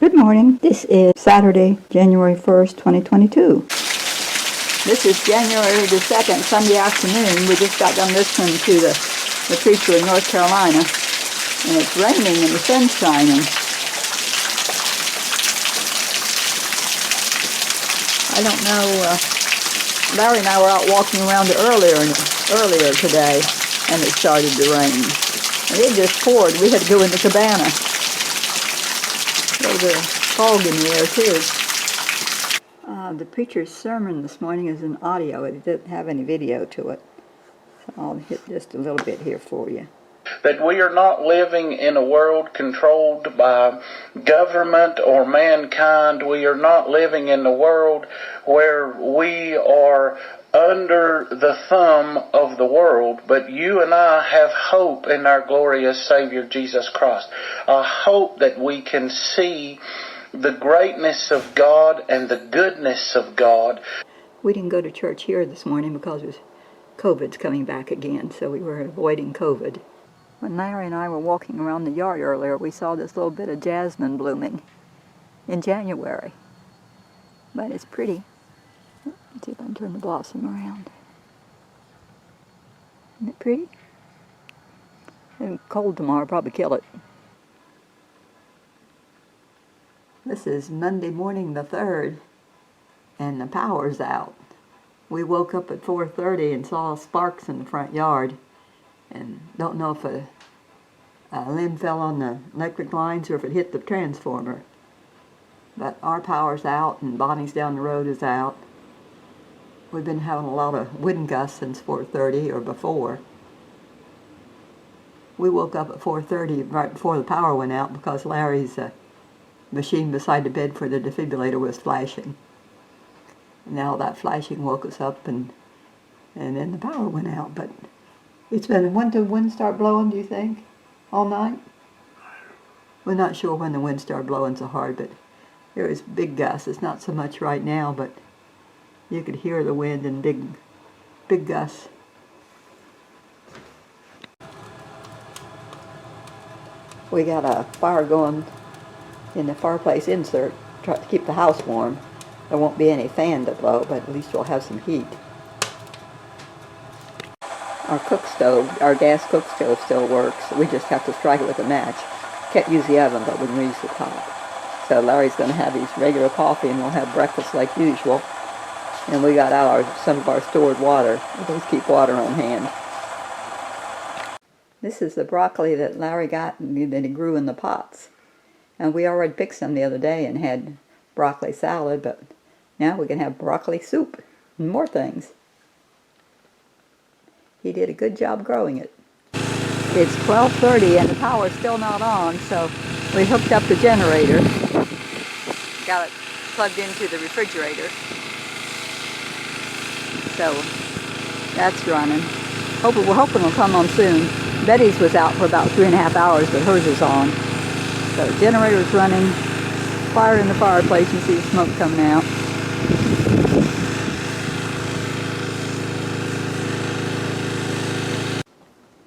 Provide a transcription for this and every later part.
Good morning. This is Saturday, January 1st, 2022. This is January the 2nd, Sunday afternoon. We just got done listening to the preacher in North Carolina, and it's raining and the sun's shining. I don't know, Larry and I were out walking around earlier today, and it started to rain. And it just poured. We had to go in the cabana. There's a fog in the air, too. The preacher's sermon this morning is an audio. It didn't have any video to it. So I'll hit just a little bit here for you. That we are not living in a world controlled by government or mankind. We are not living in a world where we are under the thumb of the world, but you and I have hope in our glorious Savior Jesus Christ. A hope that we can see the greatness of God and the goodness of God. We didn't go to church here this morning because COVID's coming back again, so we were avoiding COVID. When Larry and I were walking around the yard earlier, we saw this little bit of jasmine blooming in January. But it's pretty. Let's see if I can turn the blossom around. Isn't it pretty? And cold tomorrow, probably kill it. This is Monday morning the 3rd, and the power's out. We woke up at 4:30 and saw sparks in the front yard, and don't know if a limb fell on the electric lines or if it hit the transformer. But our power's out, and Bonnie's down the road is out. We've been having a lot of wind gusts since 4:30 or before. We woke up at 4:30 right before the power went out because Larry's machine beside the bed for the defibrillator was flashing. And now that flashing woke us up, and then the power went out. But it's been, when did the wind start blowing, do you think? All night? We're not sure when the wind started blowing so hard, but there was big gusts. It's not so much right now, but you could hear the wind and big gusts. We got a fire going in the fireplace insert, try to keep the house warm. There won't be any fan to blow, but at least we'll have some heat. Our cook stove, our gas cook stove still works. We just have to strike it with a match. Can't use the oven, but we can use the top. So Larry's going to have his regular coffee, and we'll have breakfast like usual. And we got out some of our stored water. We always keep water on hand. This is the broccoli that Larry got and that he grew in the pots. And we already picked some the other day and had broccoli salad, but now we can have broccoli soup and more things. He did a good job growing it. It's 12:30 and the power's still not on, so we hooked up the generator. Got it plugged into the refrigerator. So that's running. We're hoping it'll come on soon. Betty's was out for about 3.5 hours, but hers is on. So the generator's running. Fire in the fireplace, you see the smoke coming out.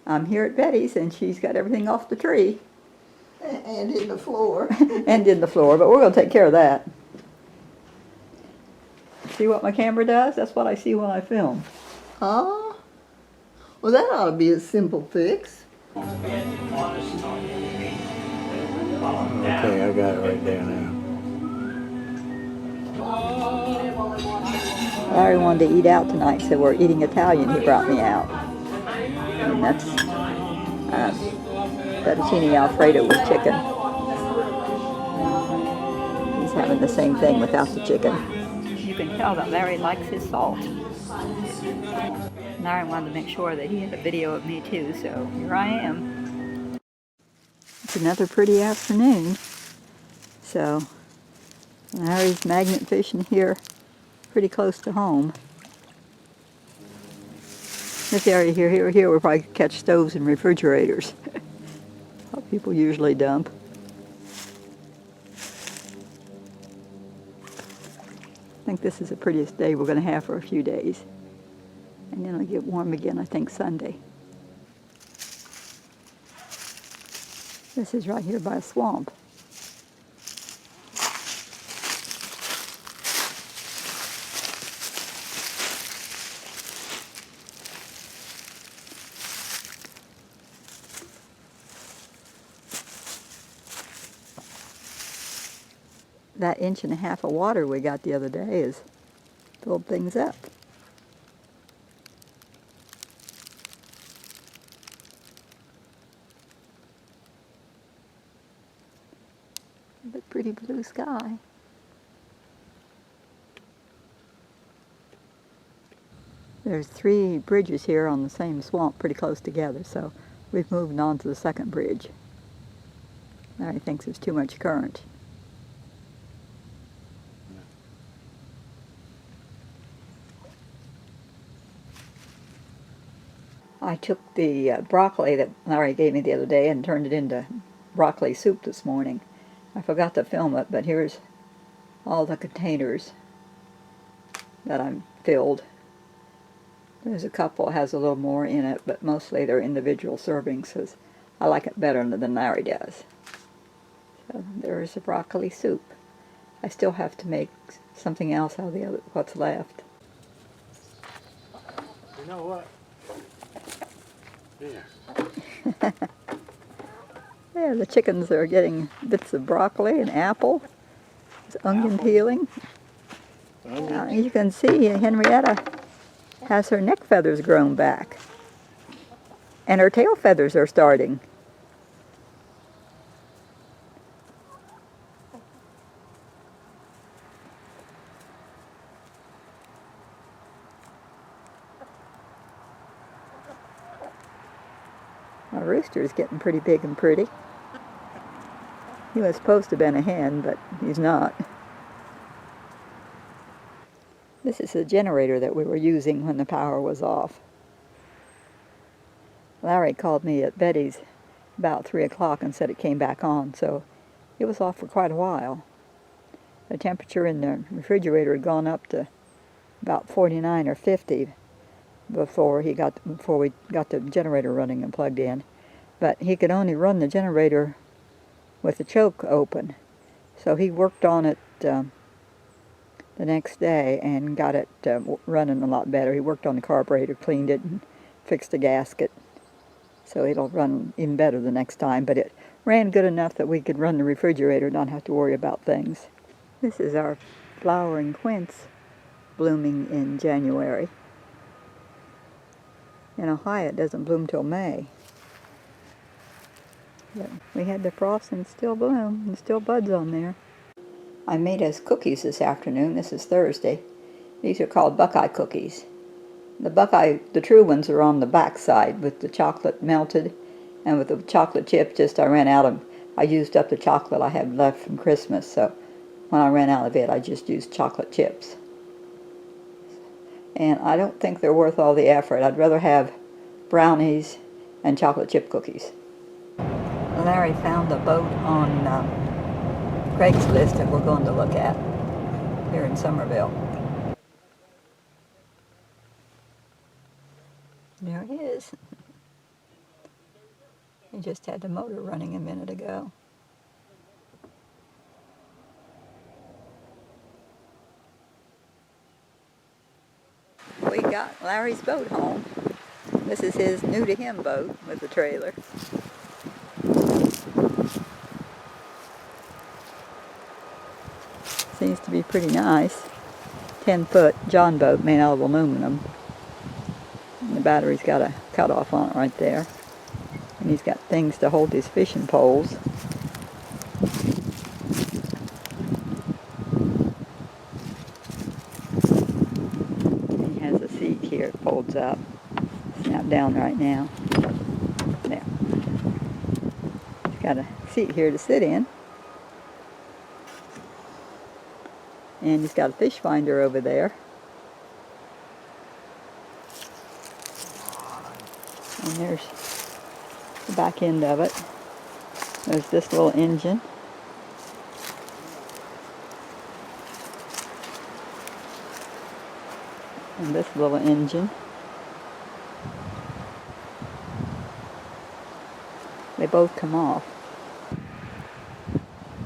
I'm here at Betty's, and she's got everything off the tree. And in the floor. And in the floor, but we're going to take care of that. See what my camera does? That's what I see when I film. Huh? Well, that ought to be a simple fix. Okay, I got it right there now. Larry wanted to eat out tonight, so we're eating Italian. He brought me out. And that's fettuccine alfredo with chicken. He's having the same thing without the chicken. You can tell that Larry likes his salt. Larry wanted to make sure that he had a video of me too, so here I am. It's another pretty afternoon. So Larry's magnet fishing here pretty close to home. This area here, we'll probably catch stoves and refrigerators. How people usually dump. I think this is the prettiest day we're going to have for a few days. And then it'll get warm again, I think, Sunday. This is right here by a swamp. that 1.5 inches of water we got the other day has filled things up. But pretty blue sky. There's 3 bridges here on the same swamp pretty close together, so we've moved on to the second bridge. Larry thinks there's too much current. I took the broccoli that Larry gave me the other day and turned it into broccoli soup this morning. I forgot to film it, but here's all the containers that I'm filled. There's a couple that has a little more in it, but mostly they're individual servings, because I like it better than Larry does. So there's the broccoli soup. I still have to make something else out of the other, what's left. You know what? Here. Yeah, the chickens are getting bits of broccoli and apple. There's onion peeling. You can see Henrietta has her neck feathers grown back. And her tail feathers are starting. My rooster's getting pretty big and pretty. He was supposed to have been a hen, but he's not. This is the generator that we were using when the power was off. Larry called me at Betty's about 3 o'clock and said it came back on, so it was off for quite a while. The temperature in the refrigerator had gone up to about 49 or 50 before we got the generator running and plugged in. But he could only run the generator with the choke open. So he worked on it the next day and got it running a lot better. He worked on the carburetor, cleaned it, and fixed the gasket. So it'll run even better the next time. But it ran good enough that we could run the refrigerator and not have to worry about things. This is our flowering quince blooming in January. In Ohio, it doesn't bloom till May. But we had the frost and still bloom, and still buds on there. I made us cookies this afternoon. This is Thursday. These are called Buckeye Cookies. The true ones are on the back side with the chocolate melted, and with the chocolate chip, I used up the chocolate I had left from Christmas, so when I ran out of it, I just used chocolate chips. And I don't think they're worth all the effort. I'd rather have brownies and chocolate chip cookies. Larry found a boat on Craigslist that we're going to look at here in Somerville. There it is. He just had the motor running a minute ago. We got Larry's boat home. This is his new-to-him boat with the trailer. Seems to be pretty nice. 10-foot John boat made out of aluminum. And the battery's got a cutoff on it right there. And he's got things to hold his fishing poles. He has a seat here, it folds up. Snap down right now. There. He's got a seat here to sit in. And he's got a fish finder over there. And there's the back end of it. There's this little engine. And this little engine. They both come off.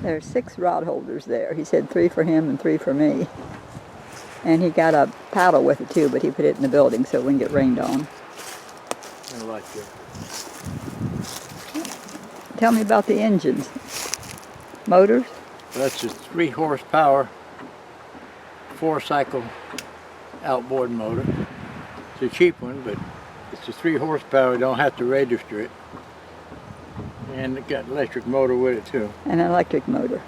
There's 6 rod holders there. He said 3 for him and 3 for me. And he got a paddle with it too, but he put it in the building so it wouldn't get rained on. I like it. Tell me about the engines. Motors? That's a 3 horsepower, 4-cycle outboard motor. It's a cheap one, but it's a 3 horsepower. You don't have to register it. And it got an electric motor with it too. An electric motor.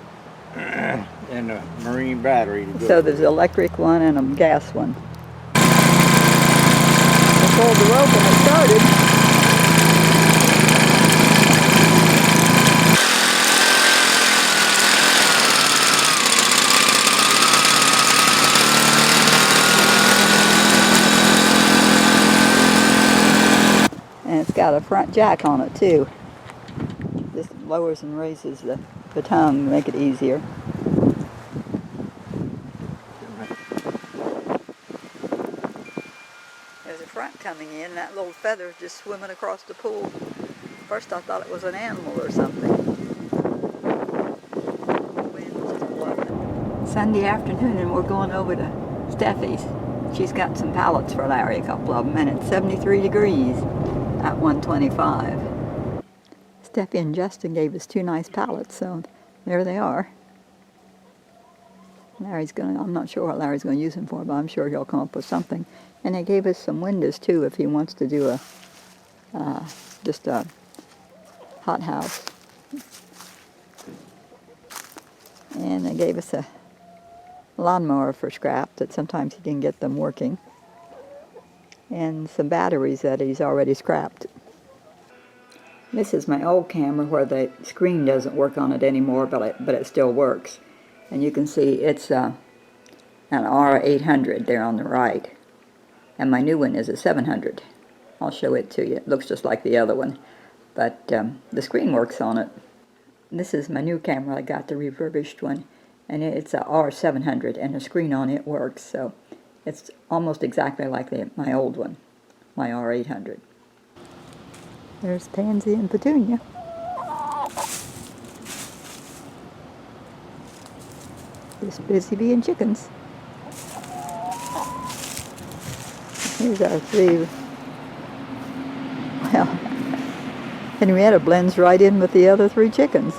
And a marine battery to go. So there's an electric one and a gas one. I pulled the rope and it started. And it's got a front jack on it too. This lowers and raises the tongue to make it easier. There's a front coming in, that little feather's just swimming across the pool. First I thought it was an animal or something. The wind's just blowing. Sunday afternoon and we're going over to Steffi's. She's got some pallets for Larry, a couple of them, and it's 73 degrees at 125. Steffi and Justin gave us 2 nice pallets, so there they are. I'm not sure what Larry's going to use them for, but I'm sure he'll come up with something. And they gave us some windows too if he wants to do just a hot house. And they gave us a lawnmower for scrap that sometimes he can get them working. And some batteries that he's already scrapped. This is my old camera where the screen doesn't work on it anymore, but it still works. And you can see it's an R800 there on the right. And my new one is a 700. I'll show it to you. It looks just like the other one. But the screen works on it. This is my new camera. I got the refurbished one. And it's a R700 and the screen on it works. So it's almost exactly like my old one, my R800. There's Pansy and Petunia. Just busy being chickens. Here's our 3. Well, Henrietta blends right in with the other 3 chickens.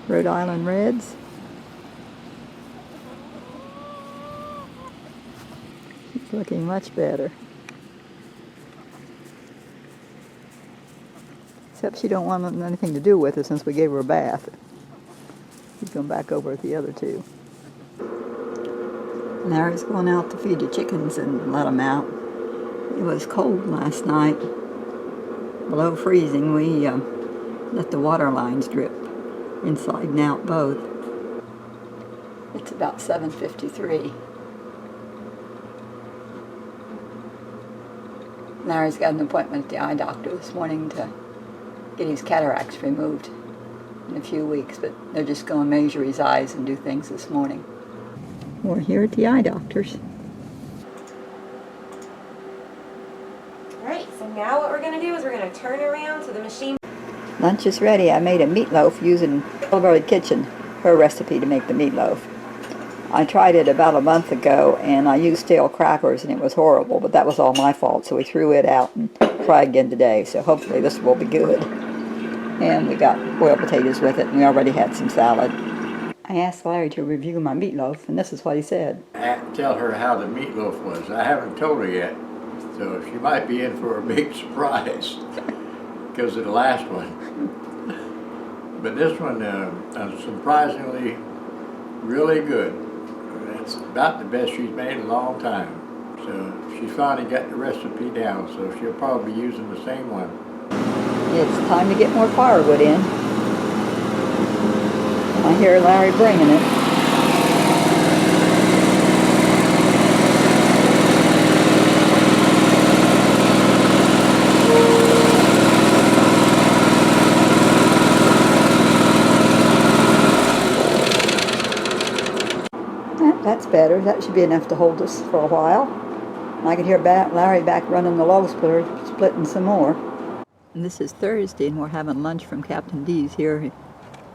Rhode Island Reds. She's looking much better. Except she don't want anything to do with her since we gave her a bath. She's going back over with the other 2. Larry's going out to feed the chickens and let them out. It was cold last night, below freezing. We let the water lines drip inside and out both. It's about 7:53. Larry's got an appointment at the eye doctor this morning to get his cataracts removed in a few weeks, but they're just going to measure his eyes and do things this morning. We're here at the eye doctor's. Alright, so now what we're going to do is we're going to turn around so the machine... Lunch is ready. I made a meatloaf using Celebrated Kitchen, her recipe to make the meatloaf. I tried it about a month ago and I used stale crackers and it was horrible, but that was all my fault, so we threw it out and tried again today, so hopefully this will be good. And we got boiled potatoes with it and we already had some salad. I asked Larry to review my meatloaf and this is what he said. I have to tell her how the meatloaf was. I haven't told her yet, so she might be in for a big surprise because of the last one. But this one surprisingly really good. It's about the best she's made in a long time. So she finally got the recipe down, so she'll probably be using the same one. It's time to get more firewood in. I hear Larry bringing it. That's better. That should be enough to hold us for a while. I can hear Larry back running the log splitter, splitting some more. And this is Thursday, and we're having lunch from Captain D's here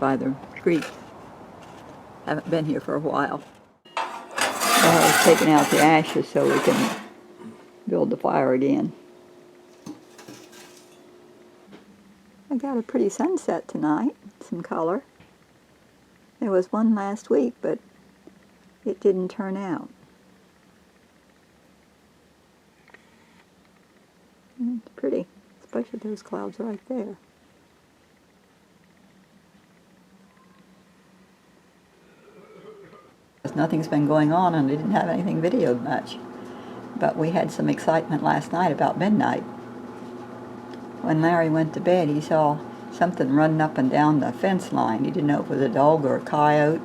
by the creek. Haven't been here for a while. I was taking out the ashes so we can build the fire again. I got a pretty sunset tonight, some color. There was one last week, but it didn't turn out. It's pretty, especially those clouds right there. Nothing's been going on, and I didn't have anything videoed much. But we had some excitement last night about midnight. When Larry went to bed, he saw something running up and down the fence line. He didn't know if it was a dog or a coyote,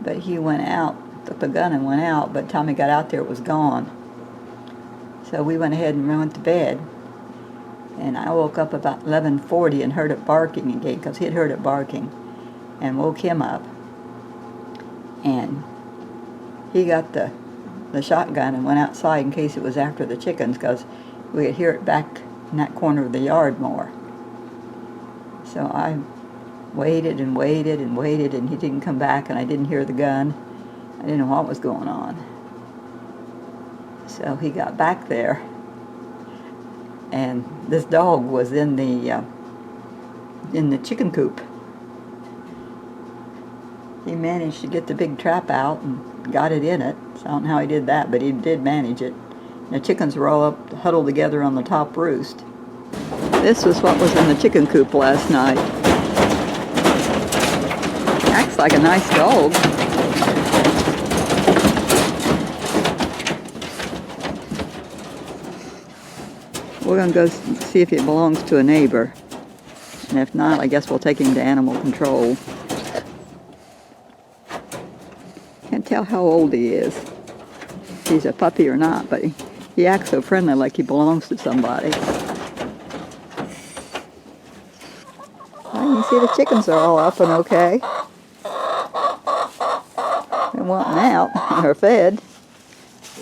but he went out, took the gun and went out. By the time he got out there, it was gone. So we went ahead and went to bed. And I woke up about 11:40 and heard it barking again, because he had heard it barking, and woke him up. And he got the shotgun and went outside in case it was after the chickens, because we could hear it back in that corner of the yard more. So I waited and waited and waited, and he didn't come back, and I didn't hear the gun. I didn't know what was going on. So he got back there, and this dog was in the chicken coop. He managed to get the big trap out and got it in it. So I don't know how he did that, but he did manage it. And the chickens were all up, huddled together on the top roost. This was what was in the chicken coop last night. Acts like a nice dog. We're going to go see if it belongs to a neighbor. And if not, I guess we'll take him to animal control. Can't tell how old he is. If he's a puppy or not, but he acts so friendly, like he belongs to somebody. Well, you see the chickens are all up and okay. They're wanting out. They're fed.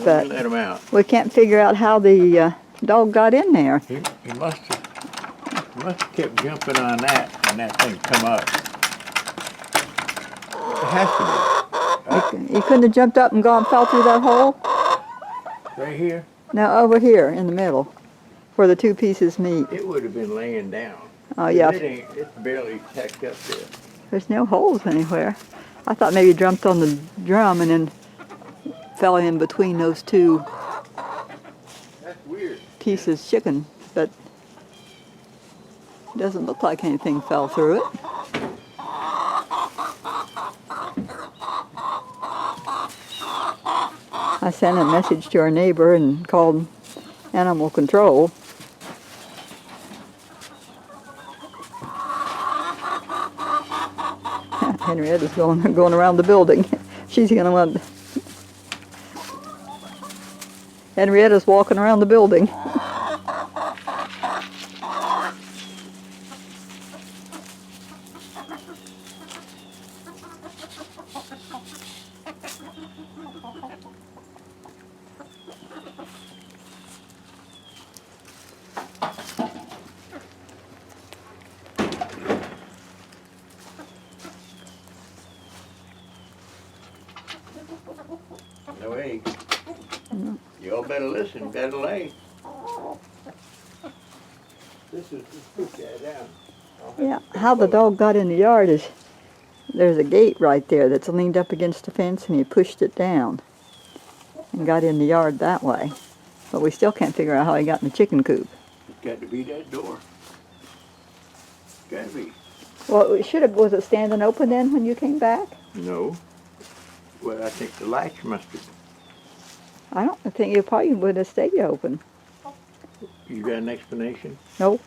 But Let him out. we can't figure out how the dog got in there. He must have kept jumping on that, and that thing come up. It has to He couldn't have jumped up and fell through that hole? be. Right here, No, over here in the middle, where the two pieces meet. it would have been laying down. Oh, yeah. It's barely tacked up there. There's no holes anywhere. I thought maybe he jumped on the drum and then fell in between those two That's weird. pieces chicken, but it doesn't look like anything fell through it. I sent a message to our neighbor and called animal control. Henrietta's going around the building. She's gonna want. Henrietta's walking around the building. No egg. Y'all better listen, better lay. Let's put that down. Yeah, how the dog got in the yard is there's a gate right there that's leaned up against the fence, and he pushed it down and got in the yard that way. But we still can't figure out how he got in the chicken coop. It's got to be that door. Got to be. Well, was it standing open then when you came back? No. Well, I think the latch must have. I don't think you probably would have stayed open. You got an explanation? No.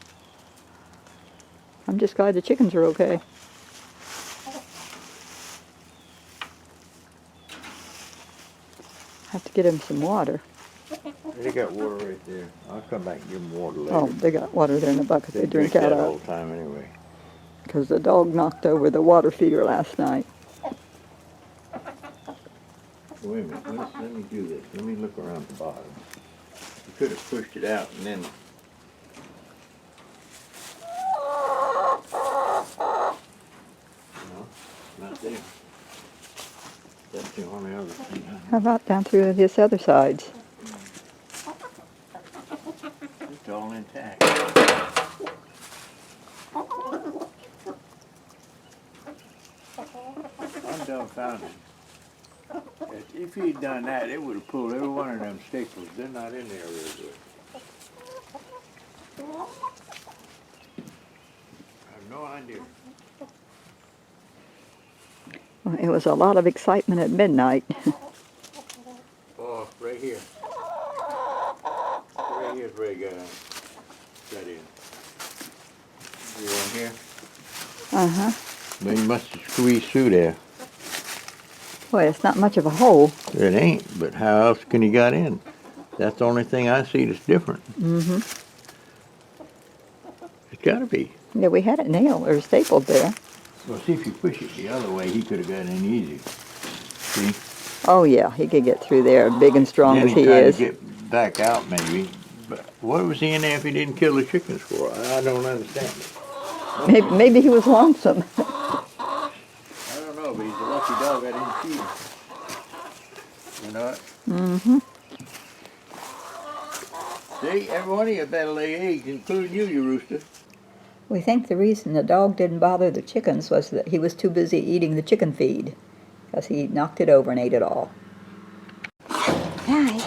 I'm just glad the chickens are okay. Have to get them some water. They got water right there. I'll come back and give them water later. Oh, they got water there in the bucket they drink that out all of. the time anyway. Because the dog knocked over the water feeder last night. Wait a minute. Let me do this. Let me look around the bottom. You could have pushed it out and then. No, not there. That's the only other thing. How about down through this other sides? It's all intact. I'm dumbfounded. If he'd done that, it would have pulled every one of them staples. They're not in there real good. I have no idea. Well, it was a lot of excitement at midnight. Oh, right here. Right here's where he got in. You on here? Uh-huh. But he must have squeezed through there. Well, it's not much of a hole. It ain't, but how else can he got in? That's the only thing I see that's different. Mm-hmm. It's gotta be. Yeah, we had it nailed or stapled there. Well, see if you push it the other way, he could have got in easy. See? Oh, yeah, he could get through there, big and strong Then as he tried is. to get back out, maybe. But what was he in there if he didn't kill the chickens for? I don't understand it. Maybe he was lonesome. I don't know, but he's a lucky dog. I didn't feed him. You know what? Mm-hmm. See, every one of you better lay eggs, including you, you rooster. We think the reason the dog didn't bother the chickens was that he was too busy eating the chicken feed, because he knocked it over and ate it all. Hi.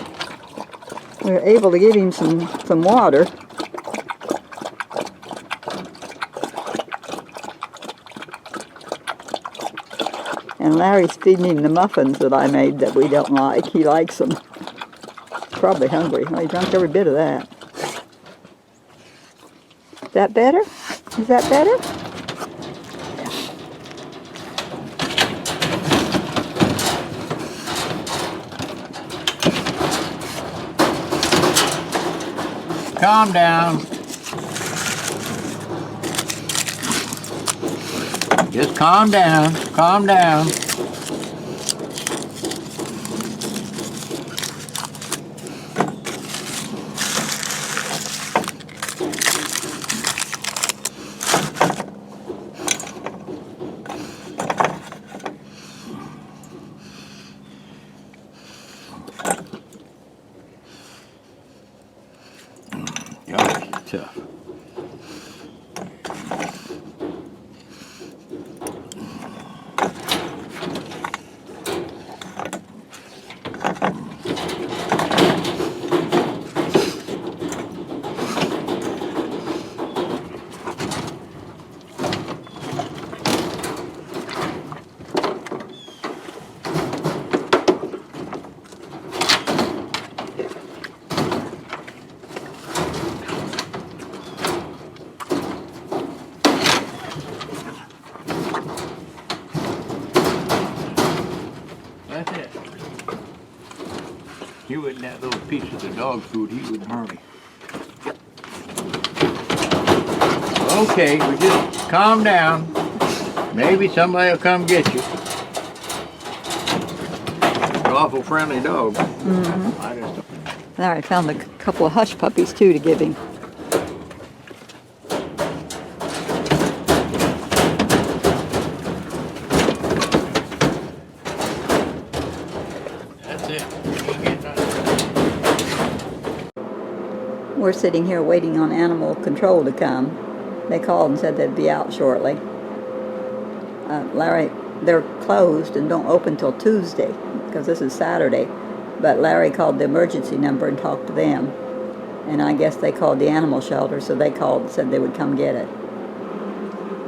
We were able to give him some water. And Larry's feeding him the muffins that I made that we don't like. He likes them. Probably hungry. Well, he drank every bit of that. Is that better? Is that better? Calm down. Just calm down. Calm down. Gosh, it's tough. That's it. He wouldn't have those pieces of dog food, he wouldn't hurt me. Okay, we just calm down. Maybe somebody will come get you. An awful friendly dog. Mm-hmm. I just don't. Larry found a couple of hush puppies, too, to give him. That's it. You ain't getting nothing. We're sitting here waiting on animal control to come. They called and said they'd be out shortly. Larry, they're closed and don't open till Tuesday, because this is Saturday. But Larry called the emergency number and talked to them. And I guess they called the animal shelter, so they called and said they would come get it.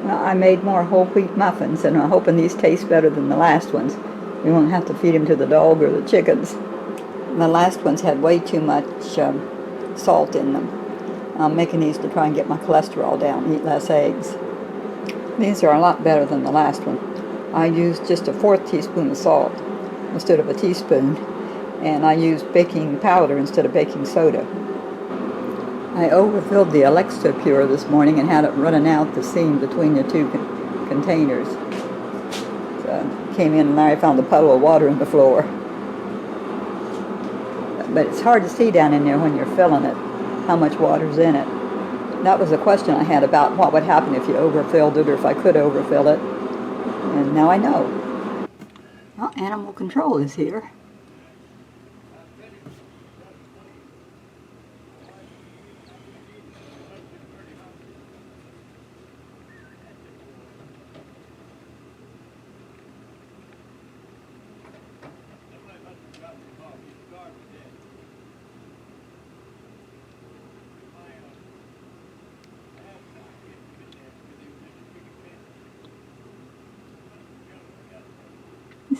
Well, I made more whole wheat muffins, and I'm hoping these taste better than the last ones. We won't have to feed them to the dog or the chickens. The last ones had way too much salt in them. I'm making these to try and get my cholesterol down and eat less eggs. These are a lot better than the last one. I used just a 1/4 teaspoon of salt instead of a teaspoon, and I used baking powder instead of baking soda. I overfilled the Alexa Pure this morning and had it running out the seam between the two containers. So I came in and Larry found a puddle of water in the floor. But it's hard to see down in there when you're filling it, how much water's in it. That was a question I had about what would happen if you overfilled it or if I could overfill it. And now I know. Well, animal control is here.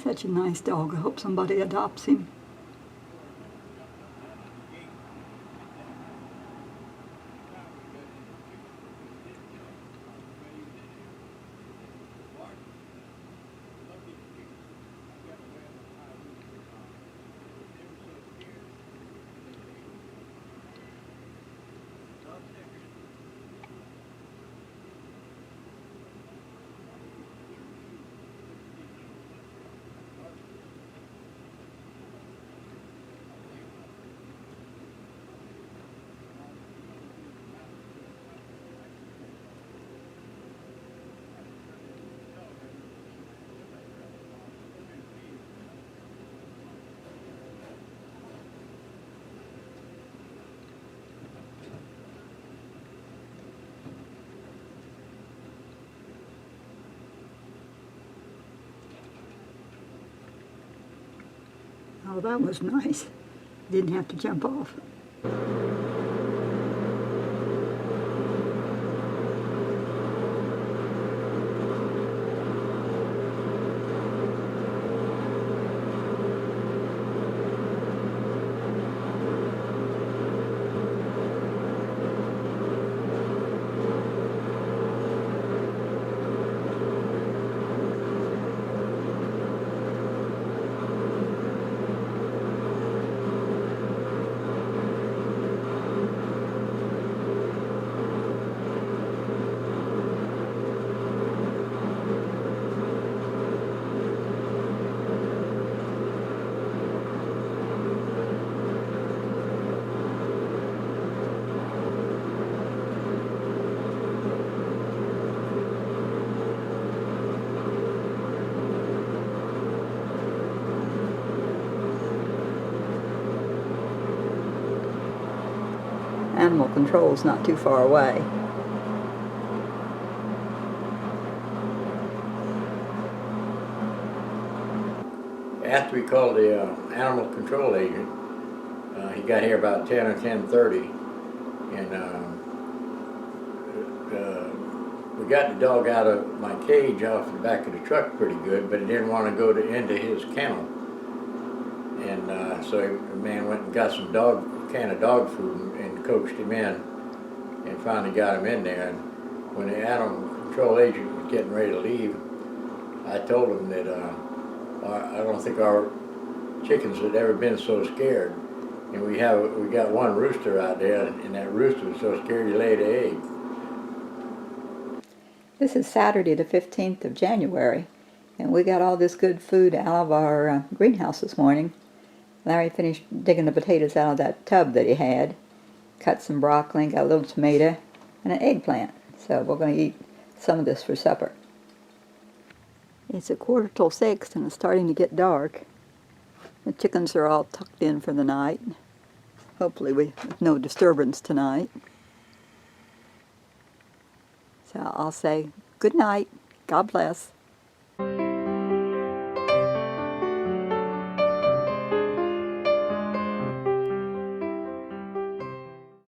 Such a nice dog. I hope somebody adopts him. Oh, that was nice. Didn't have to jump off. Animal control's not too far away. After we called the animal control agent, he got here about 10 or 10:30, and we got the dog out of my cage off the back of the truck pretty good, but he didn't want to go into his kennel. And so the man went and got some can of dog food and coaxed him in, and finally got him in there. And when the animal control agent was getting ready to leave, I told him that I don't think our chickens had ever been so scared. And we got one rooster out there, and that rooster was so scared he laid an egg. This is Saturday the 15th of January, and we got all this good food out of our greenhouse this morning. Larry finished digging the potatoes out of that tub that he had, cut some broccoli, got a little tomato, and an eggplant. So we're going to eat some of this for supper. It's 6:15 and it's starting to get dark. The chickens are all tucked in for the night. Hopefully with no disturbance tonight. So I'll say good night. God bless.